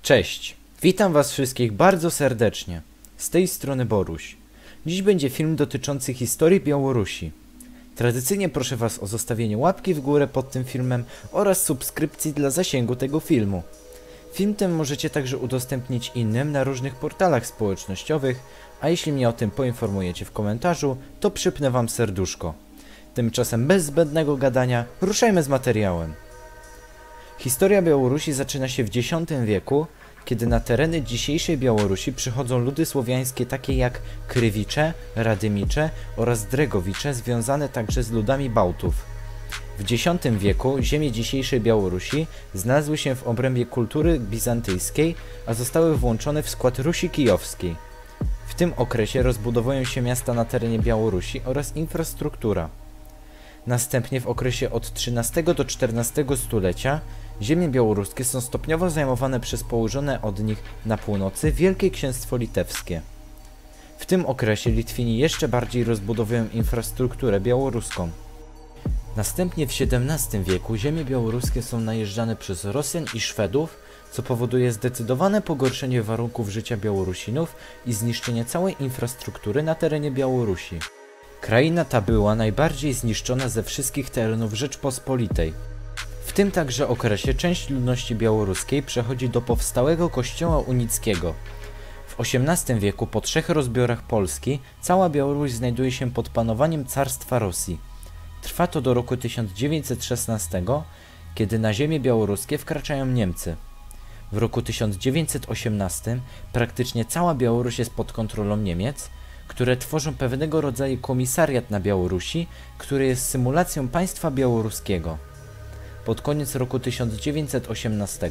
Cześć, witam was wszystkich bardzo serdecznie. Z tej strony Boruś. Dziś będzie film dotyczący historii Białorusi. Tradycyjnie proszę was o zostawienie łapki w górę pod tym filmem oraz subskrypcji dla zasięgu tego filmu. Film ten możecie także udostępnić innym na różnych portalach społecznościowych, a jeśli mnie o tym poinformujecie w komentarzu, to przypnę wam serduszko. Tymczasem bez zbędnego gadania, ruszajmy z materiałem. Historia Białorusi zaczyna się w X wieku, kiedy na tereny dzisiejszej Białorusi przychodzą ludy słowiańskie takie jak Krywicze, Radymicze oraz Dregowicze, związane także z ludami Bałtów. W X wieku ziemie dzisiejszej Białorusi znalazły się w obrębie kultury bizantyjskiej, a zostały włączone w skład Rusi Kijowskiej. W tym okresie rozbudowują się miasta na terenie Białorusi oraz infrastruktura. Następnie w okresie od XIII do XIV stulecia ziemie białoruskie są stopniowo zajmowane przez położone od nich na północy Wielkie Księstwo Litewskie. W tym okresie Litwini jeszcze bardziej rozbudowują infrastrukturę białoruską. Następnie w XVII wieku ziemie białoruskie są najeżdżane przez Rosjan i Szwedów, co powoduje zdecydowane pogorszenie warunków życia Białorusinów i zniszczenie całej infrastruktury na terenie Białorusi. Kraina ta była najbardziej zniszczona ze wszystkich terenów Rzeczpospolitej. W tym także okresie część ludności białoruskiej przechodzi do powstałego kościoła unickiego. W XVIII wieku po 3 rozbiorach Polski cała Białoruś znajduje się pod panowaniem Carstwa Rosji. Trwa to do roku 1916, kiedy na ziemię białoruskie wkraczają Niemcy. W roku 1918 praktycznie cała Białoruś jest pod kontrolą Niemiec, które tworzą pewnego rodzaju komisariat na Białorusi, który jest symulacją państwa białoruskiego. Pod koniec roku 1918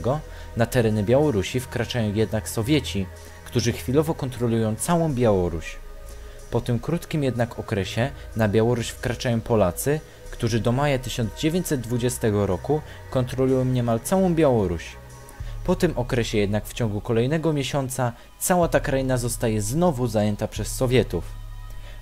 na tereny Białorusi wkraczają jednak Sowieci, którzy chwilowo kontrolują całą Białoruś. Po tym krótkim jednak okresie na Białoruś wkraczają Polacy, którzy do maja 1920 roku kontrolują niemal całą Białoruś. Po tym okresie jednak w ciągu kolejnego miesiąca cała ta kraina zostaje znowu zajęta przez Sowietów.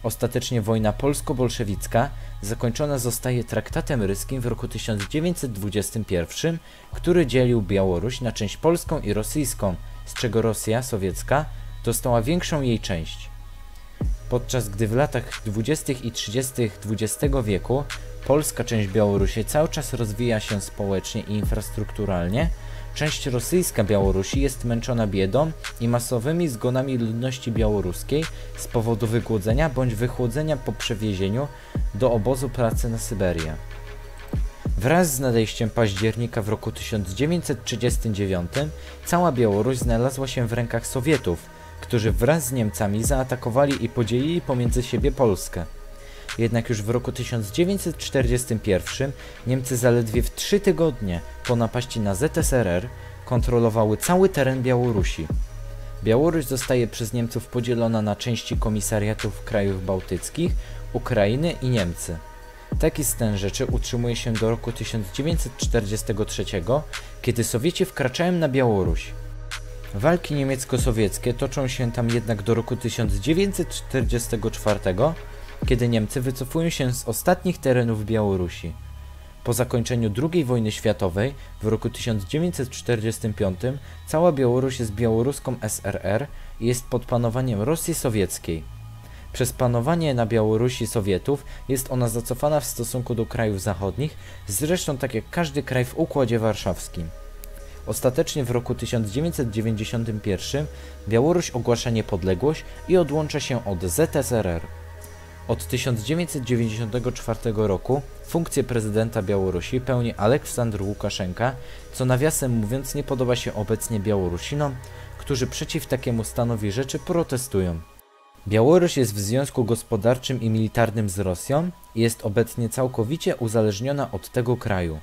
Ostatecznie wojna polsko-bolszewicka zakończona zostaje traktatem ryskim w roku 1921, który dzielił Białoruś na część polską i rosyjską, z czego Rosja sowiecka dostała większą jej część. Podczas gdy w latach 20. i 30. XX wieku polska część Białorusi cały czas rozwija się społecznie i infrastrukturalnie, część rosyjska Białorusi jest męczona biedą i masowymi zgonami ludności białoruskiej z powodu wygłodzenia bądź wychłodzenia po przewiezieniu do obozu pracy na Syberię. Wraz z nadejściem października w roku 1939 cała Białoruś znalazła się w rękach Sowietów, którzy wraz z Niemcami zaatakowali i podzielili pomiędzy siebie Polskę. Jednak już w roku 1941 Niemcy zaledwie w 3 tygodnie po napaści na ZSRR kontrolowały cały teren Białorusi. Białoruś zostaje przez Niemców podzielona na części komisariatów krajów bałtyckich, Ukrainy i Niemcy. Taki stan rzeczy utrzymuje się do roku 1943, kiedy Sowieci wkraczają na Białoruś. Walki niemiecko-sowieckie toczą się tam jednak do roku 1944, kiedy Niemcy wycofują się z ostatnich terenów Białorusi. Po zakończeniu II wojny światowej w roku 1945 cała Białoruś jest białoruską SRR i jest pod panowaniem Rosji Sowieckiej. Przez panowanie na Białorusi Sowietów jest ona zacofana w stosunku do krajów zachodnich, zresztą tak jak każdy kraj w Układzie Warszawskim. Ostatecznie w roku 1991 Białoruś ogłasza niepodległość i odłącza się od ZSRR. Od 1994 roku funkcję prezydenta Białorusi pełni Aleksandr Łukaszenka, co nawiasem mówiąc nie podoba się obecnie Białorusinom, którzy przeciw takiemu stanowi rzeczy protestują. Białoruś jest w związku gospodarczym i militarnym z Rosją i jest obecnie całkowicie uzależniona od tego kraju.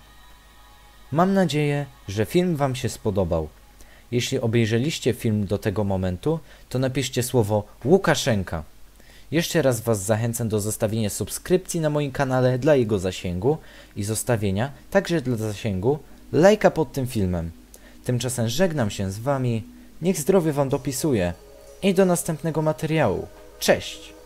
Mam nadzieję, że film wam się spodobał. Jeśli obejrzeliście film do tego momentu, to napiszcie słowo Łukaszenka. Jeszcze raz was zachęcam do zostawienia subskrypcji na moim kanale dla jego zasięgu i zostawienia, także dla zasięgu, lajka pod tym filmem. Tymczasem żegnam się z wami, niech zdrowie wam dopisuje i do następnego materiału. Cześć!